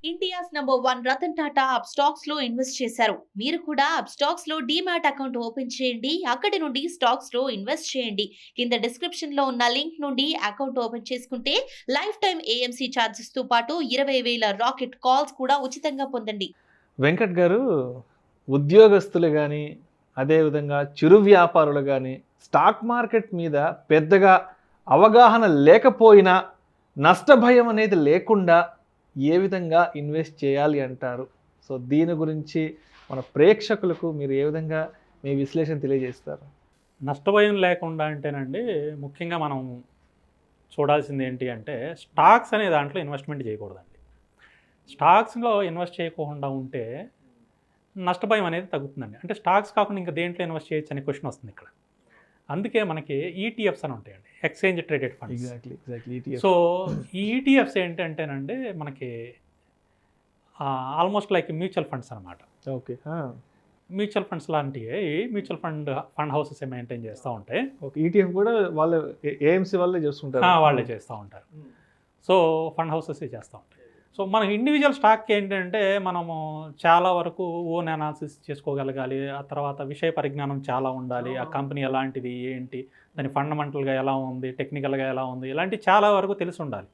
India's number 1 Ratan Tata Upstox లో invest చేశారు. మీరు కూడా అప్ స్టాక్స్ లో డీమ్యాట్ అకౌంట్ ఓపెన్ చేయండి. అక్కడి నుండి స్టాక్స్ లో ఇన్వెస్ట్ చేయండి. కింద డిస్క్రిప్షన్ లో ఉన్న లింక్ నుండి అకౌంట్ ఓపెన్ చేసుకుంటే లైఫ్ టైం ఏఎంసీ ఛార్జెస్ తో పాటు 20,000 రాకెట్ కాల్స్ కూడా ఉచితంగా పొందండి. వెంకట్ గారు, ఉద్యోగస్తులు కానీ అదేవిధంగా చిరు వ్యాపారులు కానీ స్టాక్ మార్కెట్ మీద పెద్దగా అవగాహన లేకపోయినా నష్టభయం అనేది లేకుండా ఏ విధంగా ఇన్వెస్ట్ చేయాలి అంటారు? సో దీని గురించి మన ప్రేక్షకులకు మీరు ఏ విధంగా మీ విశ్లేషణ తెలియజేస్తారు? నష్టభయం లేకుండా అంటేనండి, ముఖ్యంగా మనం చూడాల్సింది ఏంటి అంటే స్టాక్స్ అనే దాంట్లో ఇన్వెస్ట్మెంట్ చేయకూడదండి. స్టాక్స్లో ఇన్వెస్ట్ చేయకుండా ఉంటే నష్టభయం అనేది తగ్గుతుందండి. అంటే స్టాక్స్ కాకుండా ఇంకా దేంట్లో ఇన్వెస్ట్ చేయొచ్చు అనే క్వశ్చన్ వస్తుంది ఇక్కడ. అందుకే మనకి ఈటీఎఫ్స్ అని ఉంటాయండి, ఎక్స్చేంజ్ ట్రేడెడ్ ఫండ్స్. సో ఈ ఈటీఎఫ్స్ ఏంటంటేనండి మనకి ఆల్మోస్ట్ లైక్ మ్యూచువల్ ఫండ్స్ అనమాట. ఓకే, మ్యూచువల్ ఫండ్స్ లాంటివి మ్యూచువల్ ఫండ్ హౌసెస్ మెయింటైన్ చేస్తూ ఉంటాయి. ఓకే, ఈటీఎఫ్ కూడా వాళ్ళు ఏఎంసీ వాళ్ళే చేస్తుంటారు. వాళ్ళే చేస్తూ ఉంటారు. సో ఫండ్ హౌసెస్ చేస్తూ ఉంటాయి. సో మన ఇండివిజువల్ స్టాక్కి ఏంటంటే మనము చాలా వరకు ఓన్ అనాలిసిస్ చేసుకోగలగాలి. ఆ తర్వాత విషయ పరిజ్ఞానం చాలా ఉండాలి. ఆ కంపెనీ ఎలాంటిది, ఏంటి, దాని ఫండమెంటల్గా ఎలా ఉంది, టెక్నికల్గా ఎలా ఉంది, ఇలాంటి చాలా వరకు తెలిసి ఉండాలి.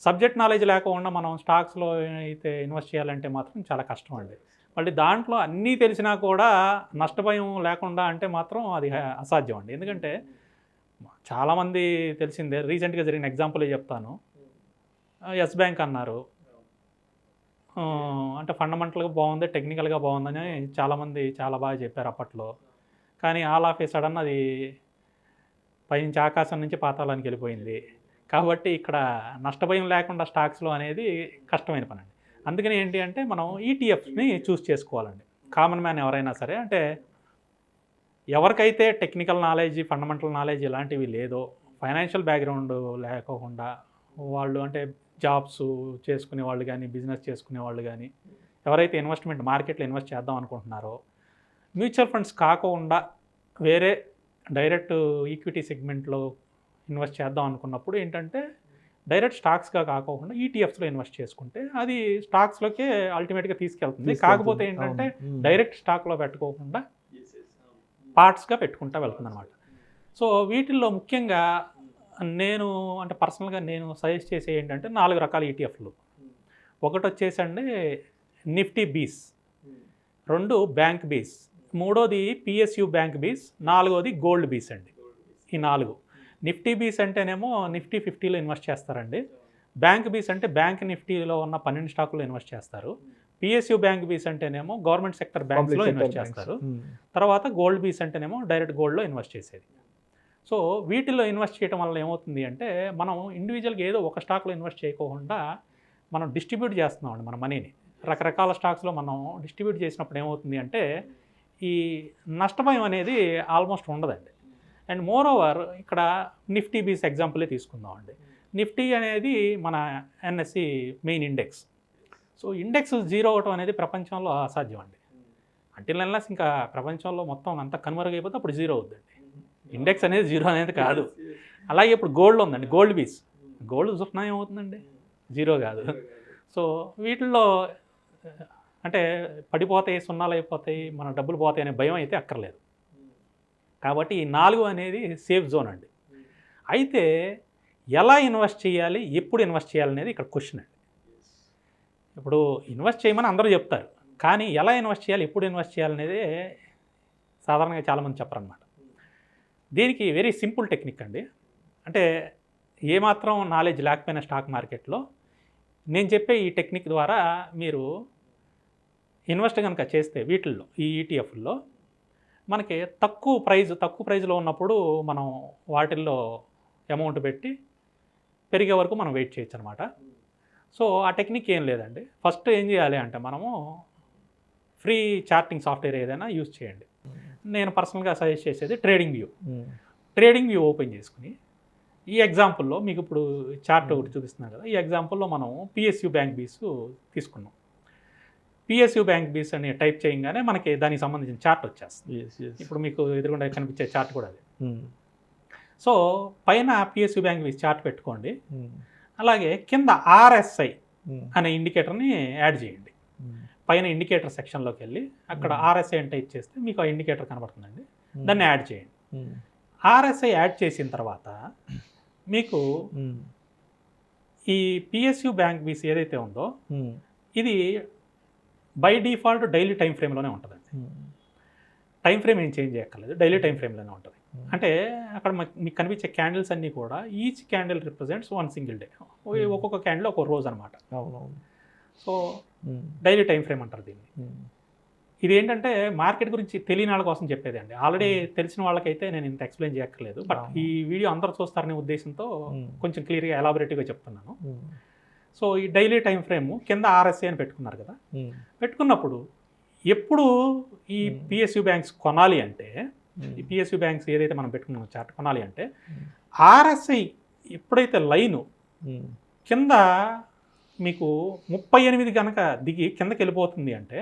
సబ్జెక్ట్ నాలెడ్జ్ లేకుండా మనం స్టాక్స్లో అయితే ఇన్వెస్ట్ చేయాలంటే మాత్రం చాలా కష్టం అండి. మళ్ళీ దాంట్లో అన్నీ తెలిసినా కూడా నష్టభయం లేకుండా అంటే మాత్రం అది అసాధ్యం అండి. ఎందుకంటే చాలామంది తెలిసిందే, రీసెంట్గా జరిగిన ఎగ్జాంపుల్ చెప్తాను. ఎస్ బ్యాంక్ అన్నారు, అంటే ఫండమెంటల్గా బాగుంది, టెక్నికల్గా బాగుందని చాలామంది చాలా బాగా చెప్పారు అప్పట్లో. కానీ ఆల్ ఆఫ్ ఏ సడన్ అది పైనుంచి ఆకాశం నుంచి పాతాళానికి వెళ్ళిపోయింది. కాబట్టి ఇక్కడ నష్టభయం లేకుండా స్టాక్స్లో అనేది కష్టమైన పని అండి. అందుకని ఏంటి అంటే మనం ఈటీఎఫ్ని చూస్ చేసుకోవాలండి. కామన్ మ్యాన్ ఎవరైనా సరే, అంటే ఎవరికైతే టెక్నికల్ నాలెడ్జ్, ఫండమెంటల్ నాలెడ్జ్ ఇలాంటివి లేదో, ఫైనాన్షియల్ బ్యాక్గ్రౌండ్ లేకోకుండా వాళ్ళు, అంటే జాబ్స్ చేసుకునే వాళ్ళు కానీ, బిజినెస్ చేసుకునే వాళ్ళు కానీ, ఎవరైతే ఇన్వెస్ట్మెంట్ మార్కెట్లో ఇన్వెస్ట్ చేద్దాం అనుకుంటున్నారో, మ్యూచువల్ ఫండ్స్ కాకుండా వేరే డైరెక్ట్ ఈక్విటీ సెగ్మెంట్లో ఇన్వెస్ట్ చేద్దాం అనుకున్నప్పుడు ఏంటంటే డైరెక్ట్ స్టాక్స్గా కాకుండా ఈటీఎఫ్స్లో ఇన్వెస్ట్ చేసుకుంటే అది స్టాక్స్లోకే అల్టిమేట్గా తీసుకెళ్తుంది. కాకపోతే ఏంటంటే డైరెక్ట్ స్టాక్లో పెట్టుకోకుండా పార్ట్స్గా పెట్టుకుంటా వెళ్తుంది అనమాట. సో వీటిల్లో ముఖ్యంగా నేను, అంటే పర్సనల్గా నేను సజెస్ట్ చేసే ఏంటంటే 4 రకాల ఈటీఎఫ్లు. ఒకటి వచ్చేసండి నిఫ్టీ బీస్, 2 బ్యాంక్ బీస్, 3వది పిఎస్యు బ్యాంక్ బీస్, 4వది గోల్డ్ బీస్ అండి. ఈ 4. నిఫ్టీ బీస్ అంటేనేమో నిఫ్టీ 50లో ఇన్వెస్ట్ చేస్తారండి. బ్యాంక్ బీస్ అంటే బ్యాంక్ నిఫ్టీలో ఉన్న 12 స్టాకుల్లో ఇన్వెస్ట్ చేస్తారు. పిఎస్యు బ్యాంక్ బీస్ అంటేనేమో గవర్నమెంట్ సెక్టర్ బ్యాంక్స్లో ఇన్వెస్ట్ చేస్తారు. తర్వాత గోల్డ్ బీస్ అంటేనేమో డైరెక్ట్ గోల్డ్లో ఇన్వెస్ట్ చేసేది. సో వీటిల్లో ఇన్వెస్ట్ చేయడం వల్ల ఏమవుతుంది అంటే మనం ఇండివిజువల్గా ఏదో ఒక స్టాక్లో ఇన్వెస్ట్ చేయకుండా మనం డిస్ట్రిబ్యూట్ చేస్తున్నామండి మన మనీని. రకరకాల స్టాక్స్లో మనం డిస్ట్రిబ్యూట్ చేసినప్పుడు ఏమవుతుంది అంటే ఈ నష్టభయం అనేది ఆల్మోస్ట్ ఉండదండి. అండ్ మోర్ ఓవర్ ఇక్కడ నిఫ్టీ బీస్ ఎగ్జాంపులే తీసుకుందామండి. నిఫ్టీ అనేది మన NSE main index. So index 0 అవటం అనేది ప్రపంచంలో అసాధ్యం అండి. అంటిల్ అన్లెస్ ఇంకా ప్రపంచంలో మొత్తం అంతా కనుమరుగైపోతే అప్పుడు 0 అవుద్దండి. ఇండెక్స్ అనేది 0 అనేది కాదు. అలాగే ఇప్పుడు గోల్డ్ ఉందండి, గోల్డ్ బీస్, గోల్డ్ సున్నా ఏమవుతుందండి, 0 కాదు. సో వీటిల్లో అంటే పడిపోతాయి, సున్నాలు అయిపోతాయి, మన డబ్బులు పోతాయి అనే భయం అయితే అక్కర్లేదు. కాబట్టి ఈ 4 అనేది సేఫ్ జోన్ అండి. అయితే ఎలా ఇన్వెస్ట్ చేయాలి, ఎప్పుడు ఇన్వెస్ట్ చేయాలి అనేది ఇక్కడ క్వశ్చన్ అండి. ఇప్పుడు ఇన్వెస్ట్ చేయమని అందరూ చెప్తారు, కానీ ఎలా ఇన్వెస్ట్ చేయాలి, ఎప్పుడు ఇన్వెస్ట్ చేయాలనేది సాధారణంగా చాలామంది చెప్పరన్నమాట. దీనికి వెరీ సింపుల్ టెక్నిక్ అండి. అంటే ఏమాత్రం నాలెడ్జ్ లేకపోయిన స్టాక్ మార్కెట్లో నేను చెప్పే ఈ టెక్నిక్ ద్వారా మీరు ఇన్వెస్ట్ కనుక చేస్తే వీటిల్లో, ఈ ఈటీఎఫ్ల్లో మనకి తక్కువ ప్రైజ్లో ఉన్నప్పుడు మనం వాటిల్లో అమౌంట్ పెట్టి పెరిగే వరకు మనం వెయిట్ చేయొచ్చు అనమాట. సో ఆ టెక్నిక్ ఏం లేదండి. ఫస్ట్ ఏం చేయాలి అంటే మనము ఫ్రీ చార్టింగ్ సాఫ్ట్వేర్ ఏదైనా యూజ్ చేయండి. నేను పర్సనల్గా సజెస్ట్ చేసేది ట్రేడింగ్ వ్యూ ఓపెన్ చేసుకుని ఈ ఎగ్జాంపుల్లో మీకు ఇప్పుడు చార్ట్ ఒకటి చూపిస్తున్నాను కదా, ఈ ఎగ్జాంపుల్లో మనం పిఎస్యు బ్యాంక్ బీస్ తీసుకున్నాం. పిఎస్యు బ్యాంక్ బీస్ అని టైప్ చేయగానే మనకి దానికి సంబంధించిన చార్ట్ వచ్చేస్తుంది. ఇప్పుడు మీకు ఎదురుగుండా కనిపించే చార్ట్ కూడా అది. సో పైన పిఎస్యు బ్యాంక్ బీస్ చార్ట్ పెట్టుకోండి. అలాగే కింద ఆర్ఎస్ఐ అనే ఇండికేటర్ని యాడ్ చేయండి. పైన ఇండికేటర్ సెక్షన్లోకి వెళ్ళి అక్కడ ఆర్ఎస్ఐ అంటే ఇచ్చేస్తే మీకు ఆ ఇండికేటర్ కనబడుతుందండి, దాన్ని యాడ్ చేయండి. ఆర్ఎస్ఐ యాడ్ చేసిన తర్వాత మీకు ఈ పిఎస్యు బ్యాంక్ బీసీ ఏదైతే ఉందో ఇది బై డిఫాల్ట్ డైలీ టైం ఫ్రేమ్లోనే ఉంటుందండి. టైం ఫ్రేమ్ ఏం చేంజ్ చేయక్కర్లేదు, డైలీ టైం ఫ్రేమ్లోనే ఉంటుంది. అంటే అక్కడ మీకు కనిపించే క్యాండిల్స్ అన్నీ కూడా each candle represents one single day, ఒక్కొక్క క్యాండిల్ ఒక్కొక్క రోజు అనమాట. సో డైలీ టైం ఫ్రేమ్ అంటారు దీన్ని. ఇది ఏంటంటే మార్కెట్ గురించి తెలియని వాళ్ళ కోసం చెప్పేది అండి. ఆల్రెడీ తెలిసిన వాళ్ళకైతే నేను ఇంత ఎక్స్ప్లెయిన్ చేయక్కర్లేదు, బట్ ఈ వీడియో అందరూ చూస్తారనే ఉద్దేశంతో కొంచెం క్లియర్గా ఎలాబొరేటివ్గా చెప్తున్నాను. సో ఈ డైలీ టైం ఫ్రేమ్ కింద ఆర్ఎస్ఐ అని పెట్టుకున్నారు కదా, పెట్టుకున్నప్పుడు ఎప్పుడు ఈ పిఎస్యు బ్యాంక్స్ కొనాలి అంటే, ఈ పిఎస్యు బ్యాంక్స్ ఏదైతే మనం పెట్టుకున్నామో చార్ట్ కొనాలి అంటే ఆర్ఎస్ఐ ఎప్పుడైతే లైను కింద మీకు 38 కనుక దిగి కిందకి వెళ్ళిపోతుంది అంటే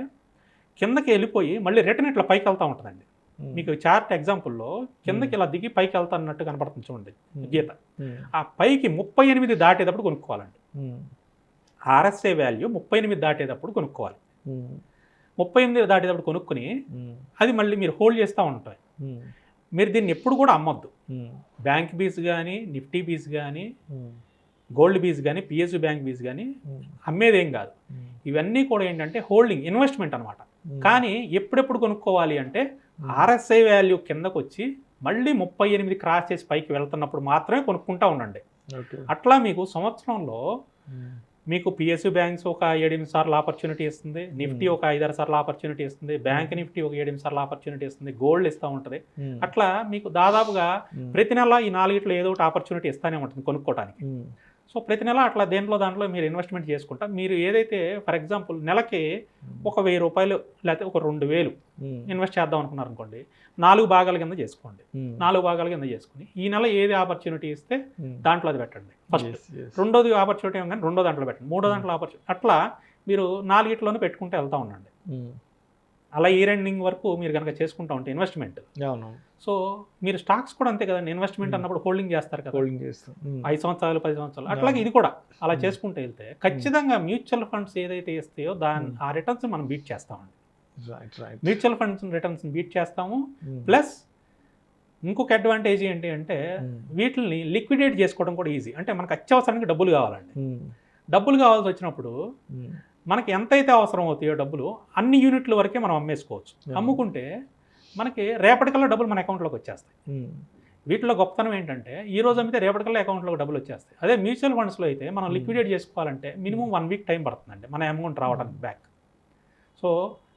కిందకి వెళ్ళిపోయి మళ్ళీ రిటర్న్ ఇట్లా పైకి వెళ్తూ ఉంటుందండి. మీకు చార్ట్ ఎగ్జాంపుల్లో కిందకి ఇలా దిగి పైకి వెళ్తా అన్నట్టు కనపడుతుంది చూడండి గీత. ఆ పైకి 38 దాటేటప్పుడు కొనుక్కోవాలండి. ఆర్ఎస్ఐ వాల్యూ 38 దాటేటప్పుడు కొనుక్కోవాలి. 38 దాటేటప్పుడు కొనుక్కుని అది మళ్ళీ మీరు హోల్డ్ చేస్తూ ఉంటాయి. మీరు దీన్ని ఎప్పుడు కూడా అమ్మొద్దు. బ్యాంక్ బీస్ కానీ, నిఫ్టీ బీస్ కానీ, గోల్డ్ బీస్ కానీ, పిఎస్యు బ్యాంక్ బీస్ కానీ అమ్మేదేం కాదు. ఇవన్నీ కూడా ఏంటంటే హోల్డింగ్, ఇన్వెస్ట్మెంట్ అనమాట. కానీ ఎప్పుడెప్పుడు కొనుక్కోవాలి అంటే ఆర్ఎస్ఐ వాల్యూ కిందకు వచ్చి మళ్ళీ 38 క్రాస్ చేసి పైకి వెళ్తున్నప్పుడు మాత్రమే కొనుక్కుంటా ఉండండి. అట్లా మీకు సంవత్సరంలో మీకు పిఎస్యు బ్యాంక్స్ ఒక 7-8 సార్లు ఆపర్చునిటీ ఇస్తుంది, నిఫ్టీ ఒక 5-6 సార్లు ఆపర్చునిటీ ఇస్తుంది, బ్యాంక్ నిఫ్టీ ఒక 7-8 సార్లు ఆపర్చునిటీ ఇస్తుంది, గోల్డ్ ఇస్తూ ఉంటుంది. అట్లా మీకు దాదాపుగా ప్రతి నెల ఈ 4 ఏదో ఒకటి ఆపర్చునిటీ ఇస్తానే ఉంటుంది కొనుక్కోవడానికి. సో ప్రతి నెల అట్లా దాంట్లో మీరు ఇన్వెస్ట్మెంట్ చేసుకుంటా మీరు ఏదైతే ఫర్ ఎగ్జాంపుల్ నెలకి ఒక 1000 రూపాయలు లేకపోతే ఒక 2000 ఇన్వెస్ట్ చేద్దాం అనుకున్నారు అనుకోండి, 4 భాగాల కింద చేసుకోండి. 4 భాగాల కింద చేసుకుని ఈ నెల ఏది ఆపర్చునిటీ ఇస్తే దాంట్లో అది పెట్టండి ఫస్ట్. రెండోది ఆపర్చునిటీ కానీ రెండో దాంట్లో పెట్టండి, మూడో దాంట్లో ఆపర్చునిటీ, అట్లా మీరు 4 పెట్టుకుంటే వెళ్తూ ఉండండి. అలా ఇయర్ ఎండింగ్ వరకు మీరు కనుక చేసుకుంటూ ఉంటే ఇన్వెస్ట్మెంట్. సో మీరు స్టాక్స్ కూడా అంతే కదండి, ఇన్వెస్ట్మెంట్ అన్నప్పుడు హోల్డింగ్ చేస్తారు కదా, 5 సంవత్సరాలు 10 సంవత్సరాలు, అట్లాగే ఇది కూడా అలా చేసుకుంటూ వెళ్తే ఖచ్చితంగా మ్యూచువల్ ఫండ్స్ ఏదైతే ఇస్తాయో ఆ రిటర్న్స్ మనం బీట్ చేస్తామండి. మ్యూచువల్ ఫండ్స్ రిటర్న్స్ బీట్ చేస్తాము. ప్లస్ ఇంకొక అడ్వాంటేజ్ ఏంటి అంటే వీటిని లిక్విడేట్ చేసుకోవడం కూడా ఈజీ. అంటే మనకు అత్యవసరానికి డబ్బులు కావాలండి. డబ్బులు కావాల్సి వచ్చినప్పుడు మనకి ఎంతైతే అవసరం అవుతాయో డబ్బులు అన్ని యూనిట్ల వరకే మనం అమ్మేసుకోవచ్చు. అమ్ముకుంటే మనకి రేపటికల్లా డబ్బులు మన అకౌంట్లోకి వచ్చేస్తాయి. వీటిలో గొప్పతనం ఏంటంటే ఈ రోజు అమ్మితే రేపటికల్లా అకౌంట్లోకి డబ్బులు వచ్చేస్తాయి. అదే మ్యూచువల్ ఫండ్స్లో అయితే మనం లిక్విడేట్ చేసుకోవాలంటే మినిమం 1 వీక్ టైం పడుతుందండి మన అమౌంట్ రావడానికి బ్యాక్. సో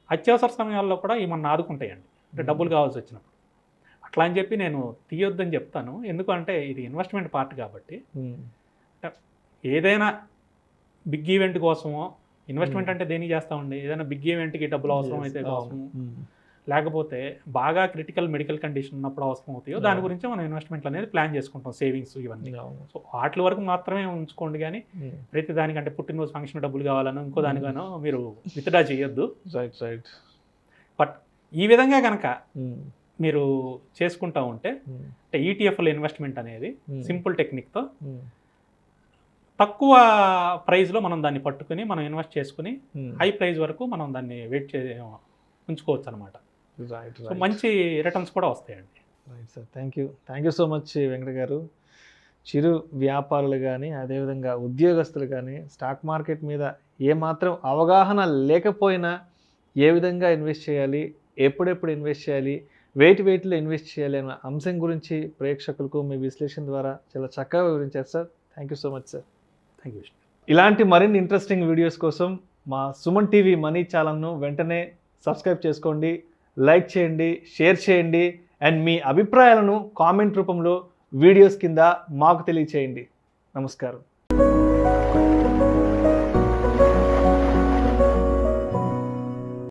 అత్యవసర సమయాల్లో కూడా ఇవి మన ఆదుకుంటాయండి, అంటే డబ్బులు కావాల్సి వచ్చినప్పుడు. అట్లా అని చెప్పి నేను తీయొద్దని చెప్తాను, ఎందుకంటే ఇది ఇన్వెస్ట్మెంట్ పార్ట్ కాబట్టి. ఏదైనా బిగ్ ఈవెంట్ కోసమో ఇన్వెస్ట్మెంట్ అంటే దేనికి చేస్తామండి, ఏదైనా బిగ్ ఈవెంట్కి డబ్బులు అవసరం అయితే కోసము, లేకపోతే బాగా క్రిటికల్ మెడికల్ కండిషన్ ఉన్నప్పుడు అవసరం అవుతాయో దాని గురించి మనం ఇన్వెస్ట్మెంట్లు అనేది ప్లాన్ చేసుకుంటాం, సేవింగ్స్ ఇవన్నీ. సో వాటి వరకు మాత్రమే ఉంచుకోండి, కానీ ప్రతి దానికంటే పుట్టినరోజు ఫంక్షన్ డబ్బులు కావాలను ఇంకో దానిగానో మీరు విత్డ్రా చేయొద్దు. బట్ ఈ విధంగా కనుక మీరు చేసుకుంటా ఉంటే అంటే ఈటీఎఫ్లో ఇన్వెస్ట్మెంట్ అనేది సింపుల్ టెక్నిక్తో తక్కువ ప్రైస్లో మనం దాన్ని పట్టుకుని మనం ఇన్వెస్ట్ చేసుకుని హై ప్రైస్ వరకు మనం దాన్ని వెయిట్ ఉంచుకోవచ్చు అనమాట. సో మంచి రిటర్న్స్ కూడా వస్తాయండి. Right sir, thank you so much Venkata గారు. చిరు వ్యాపారులు కానీ అదేవిధంగా ఉద్యోగస్తులు కానీ స్టాక్ మార్కెట్ మీద ఏమాత్రం అవగాహన లేకపోయినా ఏ విధంగా ఇన్వెస్ట్ చేయాలి, ఎప్పుడెప్పుడు ఇన్వెస్ట్ చేయాలి, వెయిట్లో ఇన్వెస్ట్ చేయాలి అనే అంశం గురించి ప్రేక్షకులకు మీ విశ్లేషణ ద్వారా చాలా చక్కగా వివరించారు sir. Thank you so much sir. Thank you. ఇలాంటి మరిన్ని ఇంట్రెస్టింగ్ వీడియోస్ కోసం మా సుమన్ టీవీ మనీ ఛానల్ను వెంటనే సబ్స్క్రైబ్ చేసుకోండి, లైక్ చేయండి, షేర్ చేయండి, అండ్ మీ అభిప్రాయాలను కామెంట్ రూపంలో వీడియోస్ కింద మాకు తెలియచేయండి. నమస్కారం.